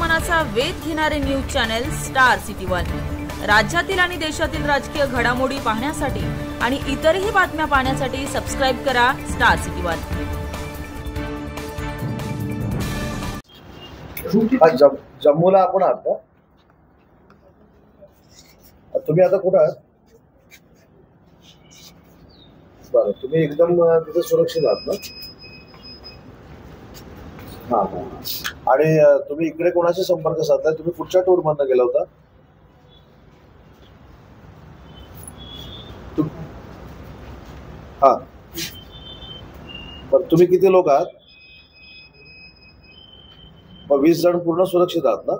मनाचा वेध घेणारे news channel star city one. राज्यातील आणि देशातील राजकीय घडामोडी पाहण्यासाठी आणि इतरही बातम्या पाहण्यासाठी सबस्क्राइब करा स्टार सिटी वन। जम्मूला आपण आहात का? तुम्ही आता कुठे आहात? बरं, तुम्ही एकदम तिथे सुरक्षित आहात ना? हा हा। आणि तुम्ही इकडे कोणाशी संपर्क साधलाय? तुम्ही कुठच्या टूर मधनं गेला होता? हा, बरं, तुम्ही किती लोक आहात? 20 जण पूर्ण सुरक्षित आहात ना?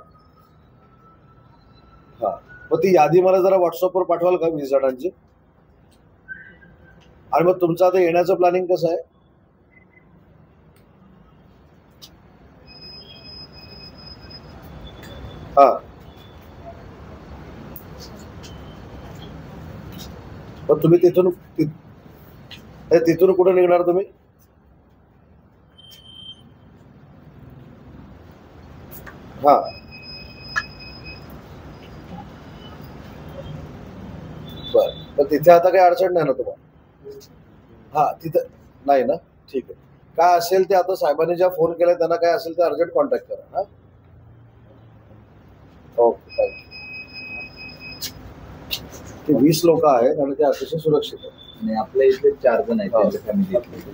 हा, मग ती यादी मला जरा व्हॉट्सअपवर पाठवाल का 20 जणांची? आणि मग तुमचं आता येण्याचं प्लॅनिंग कसं आहे? हा, पण तुम्ही तिथून कुठे निघणार तुम्ही? हा, बर, पण तिथे आता काही अडचण नाही ना तुम्हाला? हा, तिथं नाही ना? ठीक आहे, काय असेल ते आता साहेबांनी ज्या फोन केला त्यांना काय असेल ते अर्जंट कॉन्टॅक्ट करा। हा, ओके, थँक्यू। ते 20 लोक आहेत आणि ते अतिशय सुरक्षित आहेत आणि आपल्या इथे 4 जण आहेत त्यांच्या फॅमिली।